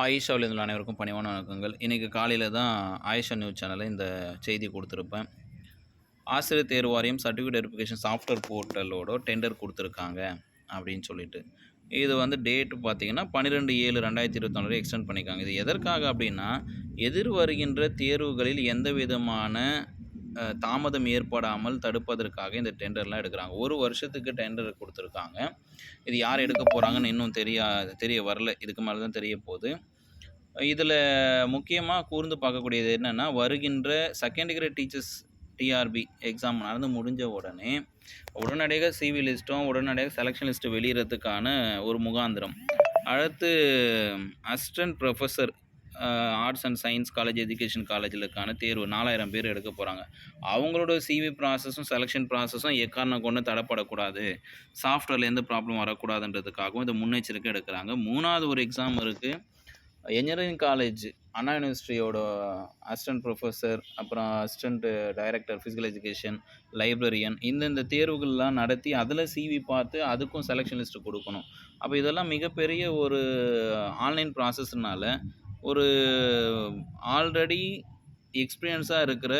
ஆயிஷாவில் இருந்துள்ள அனைவருக்கும் பணிவான வணக்கங்கள். இன்றைக்கி காலையில் தான் ஆயிஷா நியூஸ் சேனலில் இந்த செய்தி கொடுத்துருப்பேன். ஆசிரியர் தேர்வு வாரியம் சர்டிஃபிகேட் வெரிஃபிகேஷன் சாஃப்ட்வேர் போர்ட்டலோட டெண்டர் கொடுத்துருக்காங்க அப்படின்னு சொல்லிட்டு. இது வந்து டேட்டு பார்த்திங்கன்னா 12/7/2024 எக்ஸ்டெண்ட் பண்ணியிருக்காங்க. இது எதற்காக அப்படின்னா, எதிர் வருகின்ற தேர்வுகளில் எந்த விதமான தாமதம் ஏற்படாமல் தடுப்பதற்காக இந்த டெண்டர்லாம் எடுக்கிறாங்க. ஒரு வருஷத்துக்கு டெண்டர் கொடுத்துருக்காங்க. இது யார் எடுக்க போகிறாங்கன்னு இன்னும் தெரிய வரல. இதுக்கு மேலே தான் தெரிய போகுது. இதில் முக்கியமாக கூர்ந்து பார்க்கக்கூடியது என்னென்னா, வருகின்ற second degree teachers TRP exam நடந்து முடிஞ்ச உடனே உடனடியாக சிவி லிஸ்ட்டும் உடனடியாக செலெக்ஷன் லிஸ்ட்டு வெளியிடறதுக்கான ஒரு முகாந்திரம். அடுத்து assistant professor arts and science college education காலேஜிலுக்கான தேர்வு 4000 பேர் எடுக்க போகிறாங்க. அவங்களோட சிவி ப்ராசஸும் செலெக்ஷன் ப்ராசஸும் எக்காரணம் கொண்டு தடப்படக்கூடாது, சாஃப்ட்வேரில் எந்த ப்ராப்ளம் வரக்கூடாதுன்றதுக்காகவும் இந்த முன்னெச்சரிக்கை எடுக்கிறாங்க. 3வது ஒரு எக்ஸாம் இருக்குது. என்ஜினியரிங் காலேஜ் அண்ணா யூனிவர்சிட்டியோட அசிஸ்டன்ட் ப்ரொஃபஸர், அப்புறம் assistant director physical education, librarian இந்தந்த தேர்வுகள்லாம் நடத்தி அதில் சிவி பார்த்து அதுக்கும் செலெக்ஷன் லிஸ்ட்டு கொடுக்கணும். அப்போ இதெல்லாம் மிகப்பெரிய ஒரு ஆன்லைன் ப்ராசஸ்னால ஒரு ஆல்ரெடி எக்ஸ்பீரியன்ஸாக இருக்கிற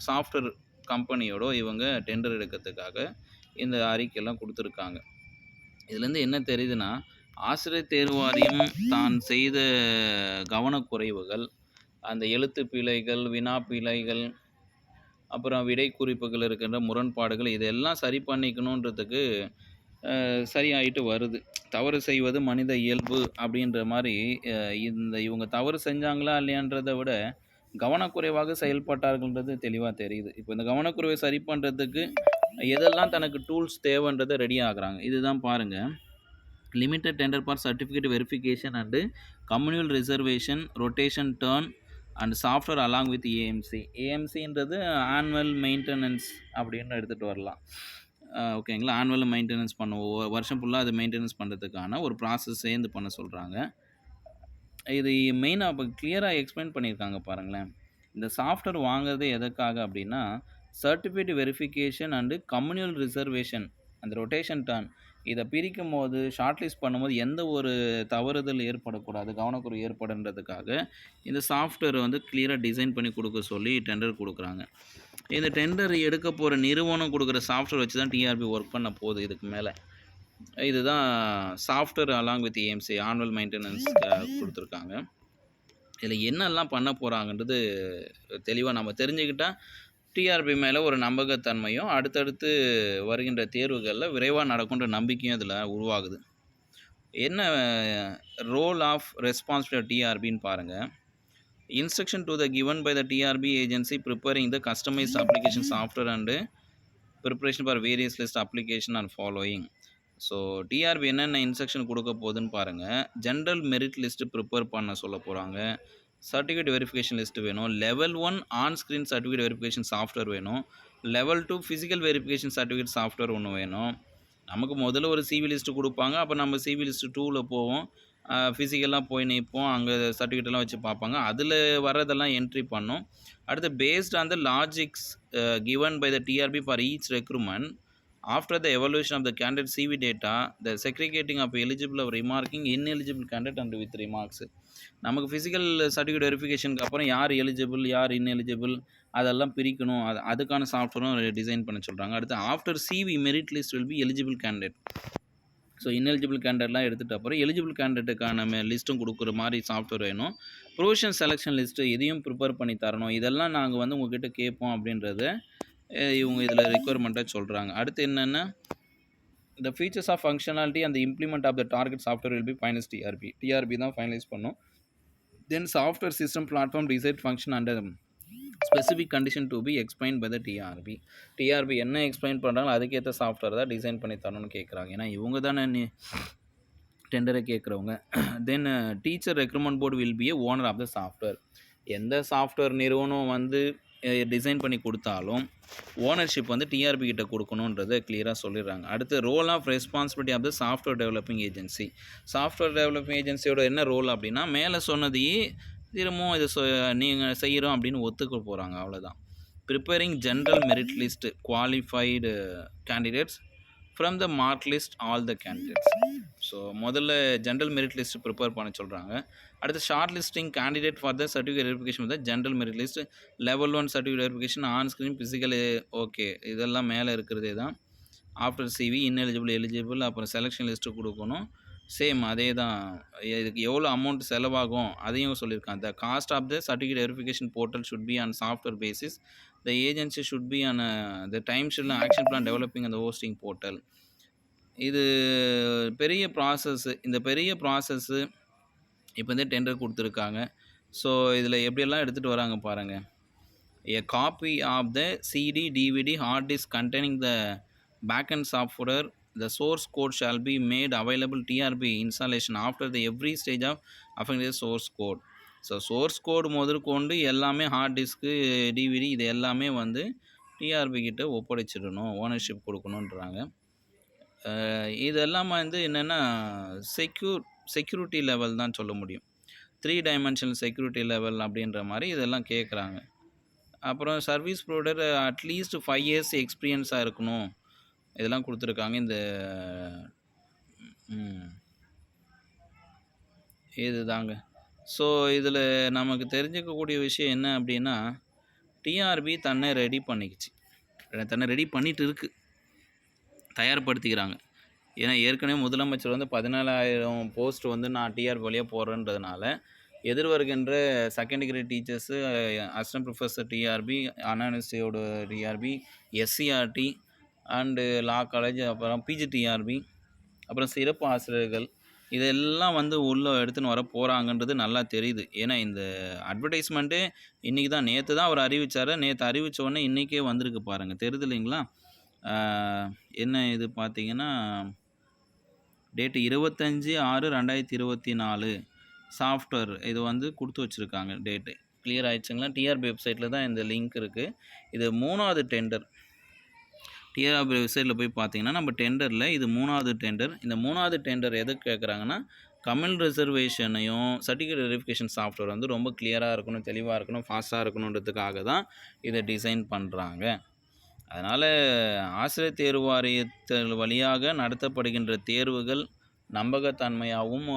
சாஃப்ட்வேர் கம்பெனியோட இவங்க டெண்டர் எடுக்கிறதுக்காக இந்த அறிக்கையெல்லாம் கொடுத்துருக்காங்க. இதுலேருந்து என்ன தெரியுதுன்னா, ஆசிரியர் தேர்வு வாரியம் தான் செய்த கவனக்குறைவுகள், அந்த எழுத்து பிழைகள், வினா பிழைகள், அப்புறம் விடை குறிப்புகள் இருக்கின்ற முரண்பாடுகள் இதெல்லாம் சரி பண்ணிக்கணுன்றதுக்கு சரியாயிட்டு வருது. தவறு செய்வது மனித இயல்பு அப்படின்ற மாதிரி இவங்க தவறு செஞ்சாங்களா இல்லையான்றதை விட கவனக்குறைவாக செயல்பட்டார்கள்ன்றது தெளிவாக தெரியுது. இப்போ இந்த கவனக்குறைவை சரி பண்ணுறதுக்கு எதெல்லாம் தனக்கு டூல்ஸ் தேவைன்றதை ரெடி ஆகுறாங்க. இதுதான் பாருங்கள். Limited tender for certificate verification and communal reservation rotation turn and software along with AMC. ஏஎம்சின்றது ஆனுவல் மெயின்டெனன்ஸ் அப்படின்னு எடுத்துகிட்டு வரலாம். ஓகேங்களா. ஆனுவல் மெயின்டெனன்ஸ் பண்ணுவோம், வருஷம் ஃபுல்லாக அது மெயின்டெனன்ஸ் பண்ணுறதுக்கான ஒரு ப்ராசஸ் சேர்ந்து பண்ண சொல்கிறாங்க. இது மெயினாக இப்போ கிளியராக எக்ஸ்பிளைன் பண்ணியிருக்காங்க பாருங்களேன். இந்த சாஃப்ட்வேர் வாங்குறது எதற்காக அப்படின்னா, certificate verification and communal reservation அந்த ரொட்டேஷன் டர்ன் இதை பிரிக்கும் போது ஷார்ட் லிஸ்ட் பண்ணும்போது எந்த ஒரு தவறுதல் ஏற்படக்கூடாது, கவனக்குறைவு ஏற்படுன்றதுக்காக இந்த சாஃப்ட்வேரை வந்து கிளியராக டிசைன் பண்ணி கொடுக்க சொல்லி டெண்டர் கொடுக்குறாங்க. இந்த டெண்டர் எடுக்க போகிற நிறுவனம் கொடுக்குற சாஃப்ட்வேர் வச்சு தான் டிஆர்பி ஒர்க் பண்ண போகுது இதுக்கு மேலே. இதுதான் software along with AMC annual maintenance கொடுத்துருக்காங்க. இதில் என்னெல்லாம் பண்ண போகிறாங்கன்றது தெளிவாக நம்ம தெரிஞ்சுக்கிட்டால் டிஆர்பி மேலே ஒரு நம்பகத்தன்மையும் அடுத்தடுத்து வருகின்ற தேர்வுகளில் விரைவாக நடக்குன்ற நம்பிக்கையும் இதில் உருவாகுது. என்ன ரோல் ஆஃப் ரெஸ்பான்சிபிலிட்டி டிஆர்பின்னு பாருங்கள். Instruction to the given by the TRP agency preparing the customised application software and preparation for various list application and following. So TRP என்னென்ன இன்ஸ்ட்ரக்ஷன் கொடுக்க போகுதுன்னு பாருங்கள். ஜென்ரல் மெரிட் லிஸ்ட்டு ப்ரிப்பேர் பண்ண சொல்ல போகிறாங்க. Certificate verification list வேணும். Level 1 on screen certificate verification software வேணும். Level 2 physical verification certificate software ஒன்று வேணும். நமக்கு முதல்ல ஒரு சிவி லிஸ்ட்டு கொடுப்பாங்க. அப்போ நம்ம சிவி லிஸ்ட்டு 2ல் போவோம். ஃபிசிக்கலாக போய் நிற்போம். அங்கே சர்டிஃபிகேட்லாம் வச்சு பார்ப்பாங்க. அதில் வர்றதெல்லாம் என்ட்ரி பண்ணோம். அடுத்து based on the logics given by the TRP for each recruitment after the evaluation of the candidate CV data, the segregating of eligible of remarking ineligible candidate and with remarks. நமக்கு physical certificate வெரிஃபிகேஷனுக்கு அப்புறம் யார் eligible யார் ineligible அதெல்லாம் பிரிக்கணும். அதுக்கான சாஃப்ட்வேரும் design பண்ண சொல்கிறாங்க. அடுத்து after CV merit list will be eligible candidate. So ineligible கேண்டிடேட்லாம் எடுத்துகிட்ட அப்புறம் எலிஜிபிள் கேண்டிடேட்டுக்கான லிஸ்ட்டும் கொடுக்குற மாதிரி சாஃப்ட்வேர் வேணும். ப்ரொவிஷன் செலெக்ஷன் லிஸ்ட்டு இதையும் ப்ரிப்பேர் பண்ணி தரணும். இதெல்லாம் நாங்கள் வந்து உங்ககிட்ட கேட்போம் அப்படின்றத இவங்க இதில் ரெக்குயர்மெண்ட்டாக சொல்கிறாங்க. அடுத்து என்னென்னா, the features of functionality and the implement of the target software will be finalized TRP தான் ஃபைனலைஸ் பண்ணும். Then software system platform decide function under specific condition to be explain by the TRP என்ன explain பண்ணுறாங்களோ அதுக்கேற்ற software தான் design பண்ணி தரணும்னு கேட்குறாங்க. ஏன்னா இவங்க தானே டெண்டரை கேட்குறவங்க. Then teacher recruitment board will be a owner of the software. எந்த சாஃப்ட்வேர் நிறுவனம் வந்து டிசைன் பண்ணி கொடுத்தாலும் ஓனர்ஷிப் வந்து டிஆர்பி கிட்ட கொடுக்கணுன்றதை கிளியராக சொல்லிடுறாங்க. அடுத்து role of responsibility of the software developing agency. Software developing ஏஜென்சியோட என்ன ரோல் அப்படின்னா, மேலே சொன்னதையே திரும்பவும் இதை நீங்கள் செய்கிறோம் அப்படின்னு ஒத்துக்க போகிறாங்க, அவ்வளோதான். Preparing general merit list qualified candidates from the mark list all the candidates. So முதல்ல ஜென்ரல் மெரிட் லிஸ்ட் ப்ரிப்பேர் பண்ண சொல்கிறாங்க. அடுத்து short listing candidate for the certificate verification with general merit list level 1 certificate verification on screen physical. Okay, இதெல்லாம் மேலே இருக்கிறதே தான். After CV ineligible eligible, அப்புறம் selection list கொடுக்கணும். சேம் அதே தான். இதுக்கு எவ்வளோ அமௌண்ட் செலவாகும் அதையும் சொல்லியிருக்காங்க. த cost of the certificate verification portal should be on software basis. The agency should be on the time schedule action plan developing அந்த ஹோஸ்டிங் போர்ட்டல். இது பெரிய ப்ராசஸ்ஸு. இந்த பெரிய ப்ராசஸ்ஸு இப்போ வந்து டெண்டர் கொடுத்துருக்காங்க. ஸோ இதில் எப்படியெல்லாம் எடுத்துகிட்டு வராங்க பாருங்கள். A copy of the CD, DVD, hard disk containing the backend software, the source code shall be made available TRB installation after the every stage of affecting the source code. So source code முதற்கொண்டு எல்லாமே heart disc, DVD இது எல்லாமே வந்து TRP கிட்ட ஒப்படைச்சிடணும், ownership கொடுக்கணுன்றாங்க. இதெல்லாம் வந்து என்னென்னா security level தான் சொல்ல முடியும். 3 டைமென்ஷனல் செக்யூரிட்டி லெவல் அப்படின்ற மாதிரி இதெல்லாம் கேட்குறாங்க. அப்புறம் சர்வீஸ் ப்ரொவைடர் அட்லீஸ்ட் 5 இயர்ஸ் எக்ஸ்பீரியன்ஸாக இருக்கணும், இதெல்லாம் கொடுத்துருக்காங்க. இந்த இது தாங்க. ஸோ இதில் நமக்கு தெரிஞ்சுக்கக்கூடிய விஷயம் என்ன அப்படின்னா, டிஆர்பி தன்னை ரெடி பண்ணிக்கிச்சு, தன்னை ரெடி பண்ணிகிட்டு இருக்குது, தயார்படுத்திக்கிறாங்க. ஏன்னா ஏற்கனவே முதலமைச்சர் வந்து 14,000 போஸ்ட் வந்து நான் டிஆர்பி வழியாக போடுறேன்றதுனால எதிர்வருகின்ற second degree teachers, assistant professor TRB, அனானிஸ்டியோட TRB, SCRT and law college, அப்புறம் பிஜிடிஆர்பி, அப்புறம் சிறப்பு ஆசிரியர்கள் இதெல்லாம் வந்து உள்ளே எடுத்துன்னு வர போகிறாங்கன்றது நல்லா தெரியுது. ஏன்னா இந்த அட்வர்டைஸ்மெண்ட்டே இன்றைக்கி தான், நேற்று தான் அவர் அறிவித்தார். நேற்று அறிவித்த உடனே இன்றைக்கே வந்திருக்கு பாருங்கள், தெரியுது இல்லைங்களா? என்ன இது பார்த்தீங்கன்னா டேட்டு 25/6/2024 சாஃப்ட்வேர் இது வந்து கொடுத்து வச்சுருக்காங்க. Date clear ஆகிடுச்சுங்களா? டிஆர்பி வெப்சைட்டில் தான் இந்த லிங்க் இருக்குது. இது 3வது டெண்டர். டிஆர்பி வெப்சைட்டில் போய் பார்த்தீங்கன்னா நம்ம டெண்டரில் இது 3வது டெண்டர். இந்த 3வது டெண்டர் எதுக்கு கேட்குறாங்கன்னா, கமல் ரிசர்வேஷனையும் சர்டிஃபிகேட் வெரிஃபிகேஷன் சாஃப்ட்வேர் வந்து ரொம்ப கிளியராக இருக்கணும், தெளிவாக இருக்கணும், ஃபாஸ்ட்டாக இருக்கணுன்றதுக்காக தான் இதை டிசைன் பண்ணுறாங்க. அதனால் ஆசிரியர் தேர்வு வாரியத்தின் வழியாக நடத்தப்படுகின்ற தேர்வுகள் நம்பகத்தன்மையாகவும்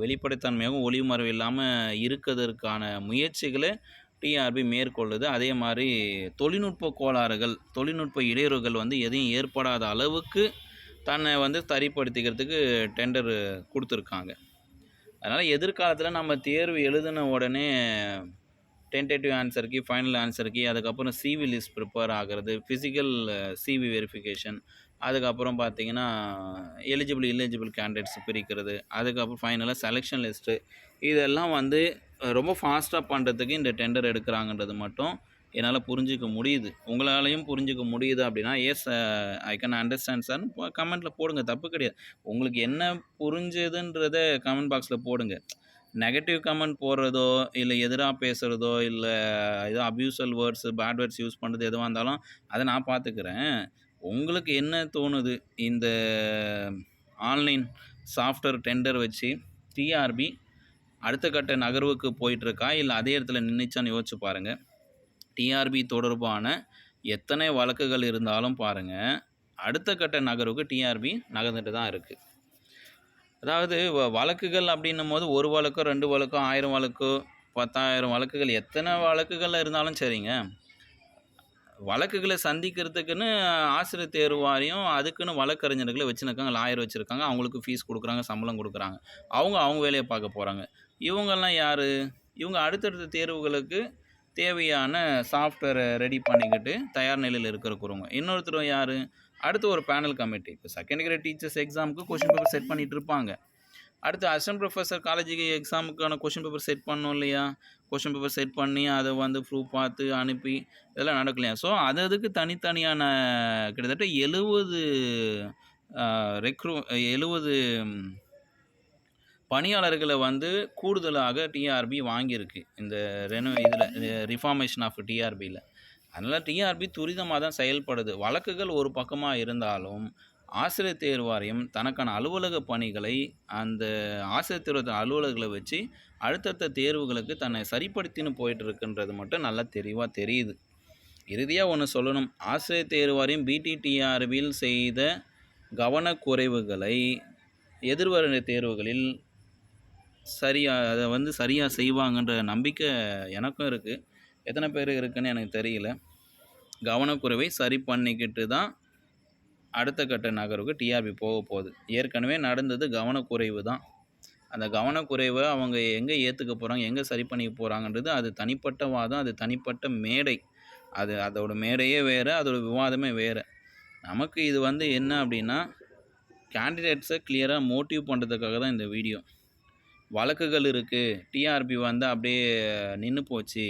வெளிப்படைத்தன்மையாகவும் ஒளிமறைவு இல்லாமல் இருக்கிறதுக்கான முயற்சிகளை டிஆர்பி மேற்கொள்ளுது. அதே மாதிரி தொழில்நுட்ப கோளாறுகள், தொழில்நுட்ப இடையூறுகள் வந்து எதையும் ஏற்படாத அளவுக்கு தன்னை வந்து சரிப்படுத்திக்கிறதுக்கு டெண்டர் கொடுத்துருக்காங்க. அதனால் எதிர்காலத்தில் நம்ம தேர்வு எழுதின உடனே tentative answer key, final answer key, அதுக்கப்புறம் சிவி லிஸ்ட் ப்ரிப்பேர் ஆகிறது, ஃபிசிக்கல் சிவி வெரிஃபிகேஷன், அதுக்கப்புறம் பார்த்திங்கன்னா எலிஜிபிள் இல்லிஜிபிள் கேண்டிடேட்ஸ் பிரிக்கிறது, அதுக்கப்புறம் ஃபைனலாக செலெக்ஷன் லிஸ்ட்டு, இதெல்லாம் வந்து ரொம்ப ஃபாஸ்ட்டாக பண்ணுறதுக்கு இந்த டெண்டர் எடுக்கிறாங்கன்றது மட்டும் என்னால் புரிஞ்சிக்க முடியுது. உங்களாலையும் புரிஞ்சிக்க முடியுது அப்படின்னா yes I can understand sir கமெண்ட்டில் போடுங்க, தப்பு கிடையாது. உங்களுக்கு என்ன புரிஞ்சதுன்றத கமெண்ட் பாக்ஸில் போடுங்க. நெகட்டிவ் கமெண்ட் போடுறதோ, இல்லை எதிராக பேசுகிறதோ, இல்லை ஏதோ அப்யூசல் வேர்ட்ஸு, பேட் வேர்ட்ஸ் யூஸ் பண்ணுறது எதுவாக இருந்தாலும் அதை நான் பார்த்துக்கிறேன். உங்களுக்கு என்ன தோணுது? இந்த ஆன்லைன் சாஃப்ட்வேர் டெண்டர் வச்சு டிஆர்பி அடுத்த கட்ட நகர்வுக்கு போயிட்டுருக்கா, இல்லை அதே இடத்துல நின்றுச்சான்னு யோசிச்சு பாருங்கள். டிஆர்பி தொடர்பான எத்தனை வழக்குகள் இருந்தாலும் பாருங்கள், அடுத்த கட்ட நகர்வுக்கு டிஆர்பி நகர்ந்துட்டு தான் இருக்குது. அதாவது வழக்குகள் அப்படின்னும் போது 1 வழக்கோ 2 வழக்கோ 1000 வழக்கோ 10,000 வழக்குகள் எத்தனை வழக்குகள் இருந்தாலும் சரிங்க, வழக்குகளை சந்திக்கிறதுக்குன்னு ஆசிரியர் தேர்வு வாரியம் அதுக்குன்னு வழக்கறிஞர்களை வச்சுருக்காங்க, லாயர் வச்சுருக்காங்க, அவங்களுக்கு ஃபீஸ் கொடுக்குறாங்க, சம்பளம் கொடுக்குறாங்க, அவங்க வேலையை பார்க்க போகிறாங்க. இவங்கெல்லாம் யார்? இவங்க அடுத்தடுத்த தேர்வுகளுக்கு தேவையான சாஃப்ட்வேரை ரெடி பண்ணிக்கிட்டு தயார் நிலையில் இருக்கிறவங்க. இன்னொருத்தர் யார்? அடுத்து ஒரு பேனல் கமிட்டி. இப்போ செகண்ட் டிகிரி டீச்சர்ஸ் எக்ஸாமுக்கு கொஷின் பேப்பர் செட் பண்ணிகிட்டு இருப்பாங்க. அடுத்து அசிஸ்டன்ட் ப்ரொஃபஸர் காலேஜுக்கு எக்ஸாமுக்கான கொஷின் பேப்பர் செட் பண்ணோம் இல்லையா? கொஷின் பேப்பர் செட் பண்ணி அதை வந்து ப்ரூஃப் பார்த்து அனுப்பி இதெல்லாம் நடக்கலையா? ஸோ அதுக்கு தனித்தனியான கிட்டத்தட்ட 70 பணியாளர்களை வந்து கூடுதலாக டிஆர்பி வாங்கியிருக்கு இந்த ரிஃபார்மேஷன் ஆஃப் டிஆர்பியில். அதனால் டிஆர்பி துரிதமாக தான் செயல்படுது. வழக்குகள் ஒரு பக்கமாக இருந்தாலும் ஆசிரியர் தேர்வு வாரியம் தனக்கான அலுவலக பணிகளை அந்த ஆசிரியர் தேர்வு அலுவலர்களை வச்சு அடுத்தடுத்த தேர்வுகளுக்கு தன்னை சரிப்படுத்தின்னு போயிட்டு இருக்குன்றது மட்டும் நல்லா தெளிவாக தெரியுது. இறுதியாக ஒன்று சொல்லணும், ஆசிரியர் தேர்வு வாரியம் பிடிடிஆர்பியில் செய்த கவனக்குறைவுகளை எதிர்வரும் தேர்வுகளில் சரியா செய்வாங்கன்ற நம்பிக்கை எனக்கும் இருக்குது. எத்தனை பேருக்கு இருக்குன்னு எனக்கு தெரியல. கவனக்குறைவை சரி பண்ணிக்கிட்டு தான் அடுத்த கட்ட நகர்வுக்கு டிஆர்பி போகுது. ஏற்கனவே நடந்தது கவனக்குறைவு தான். அந்த கவனக்குறைவை அவங்க எங்கே ஏற்றுக்க போகிறாங்க, எங்கே சரி பண்ணிக்க போகிறாங்கன்றது அது தனிப்பட்ட வாதம், அது தனிப்பட்ட மேடை. அதோட மேடையே வேறு, அதோட விவாதமே வேறு. நமக்கு இது என்ன அப்படின்னா, கேண்டிடேட்ஸை கிளியராக மோட்டிவ் பண்ணுறதுக்காக தான் இந்த வீடியோ. வழக்குகள் இருக்குது, டிஆர்பி அப்படியே நின்று போச்சு,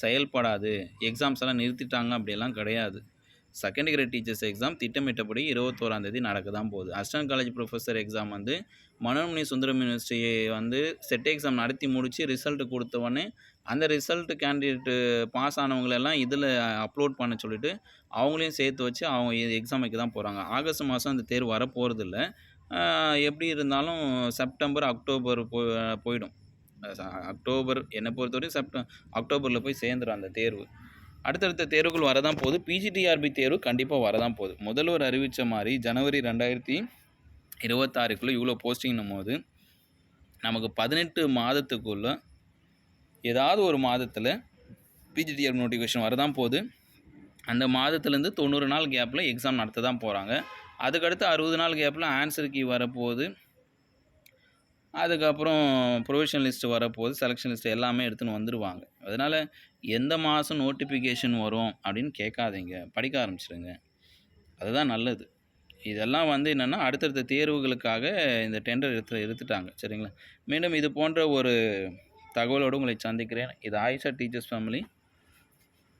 செயல்படாது, எக்ஸாம்ஸ் எல்லாம் நிறுத்திட்டாங்க அப்படியெல்லாம் கிடையாது. செகண்ட் கிரேட் டீச்சர்ஸ் எக்ஸாம் திட்டமிட்டபடி 21ஆம் தேதி நடக்க தான் போகுது. Assistant college professor exam Manonmani Sundaram university set exam நடத்தி முடித்து ரிசல்ட் கொடுத்தவொடனே அந்த ரிசல்ட் கேண்டிடேட்டு பாஸ் ஆனவங்களெல்லாம் இதில் அப்லோட் பண்ண சொல்லிவிட்டு அவங்களையும் சேர்த்து வச்சு அவங்க எக்ஸாம் வைக்க தான் போகிறாங்க. ஆகஸ்ட் மாதம் அந்த தேர்வு வரப்போகிறதில்ல. எப்படி இருந்தாலும் செப்டம்பர், அக்டோபர் போயிடும். அக்டோபர் என்னை பொறுத்தவரையும் அக்டோபரில் போய் சேர்ந்துடும் அந்த தேர்வு. அடுத்தடுத்த தேர்வுகள் வரதான் போகுது. பிஜிடிஆர்பி தேர்வு கண்டிப்பாக வரதான் போகுது. முதல்வர் அறிவித்த மாதிரி ஜனவரி 2026க்குள்ளே இவ்வளோ போஸ்டிங்னும் போது நமக்கு 18 மாதத்துக்குள்ளே ஏதாவது ஒரு மாதத்தில் பிஜிடிஆர்பி நோட்டிஃபிகேஷன் வரதான் போகுது. அந்த மாதத்துலேருந்து 90 நாள் கேப்பில் எக்ஸாம் நடத்த தான் போகிறாங்க. அதுக்கடுத்து 60 நாள் கேப்பில் ஆன்சர் கீ வரப்போகுது. அதுக்கப்புறம் ப்ரொவிஷனல் லிஸ்ட்டு வரப்போகுது, செலெக்ஷன் லிஸ்ட்டு எல்லாமே எடுத்துன்னு வந்துடுவாங்க. அதனால் எந்த மாதம் நோட்டிஃபிகேஷன் வரும் அப்படின்னு கேட்காதீங்க, படிக்க ஆரம்பிச்சிடுங்க. அதுதான் நல்லது. இதெல்லாம் என்னென்னா அடுத்தடுத்த தேர்வுகளுக்காக இந்த டெண்டர் எடுத்துட்டாங்க. சரிங்களா? மீண்டும் இது போன்ற ஒரு தகவலோடு உங்களை சந்திக்கிறேன். இது ஆயிஷா டீச்சர்ஸ் ஃபேமிலி.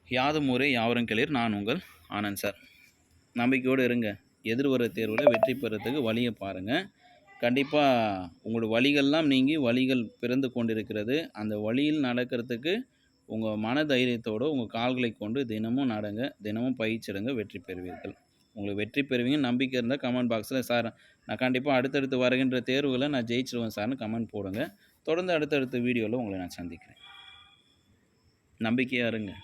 யாதும் ஊரே யாவரும் கேளீர். நான் உங்கள் ஆனந்த் சார். நம்பிக்கையோடு இருங்க. எதிர்வர தேர்வில் வெற்றி பெறத்துக்கு வழியை பாருங்கள். கண்டிப்பாக உங்களோட வழிகள்லாம் நீங்கி வழிகள் பிறந்து கொண்டிருக்கிறது. அந்த வழியில் நடக்கிறதுக்கு உங்கள் மன தைரியத்தோடு உங்கள் கால்களை கொண்டு தினமும் நடங்க, தினமும் பயிற்சிடுங்க, வெற்றி பெறுவீர்கள். உங்களுக்கு வெற்றி பெறுவீங்க நம்பிக்கை இருந்தால் கமெண்ட் பாக்ஸில் சார் நான் கண்டிப்பாக அடுத்தடுத்து வருகின்ற தேர்வுகளை நான் ஜெயிச்சிடுவேன் சார்னு கமெண்ட் போடுங்க. தொடர்ந்து அடுத்தடுத்த வீடியோவில் உங்களை நான் சந்திக்கிறேன். நம்பிக்கையாக இருங்க.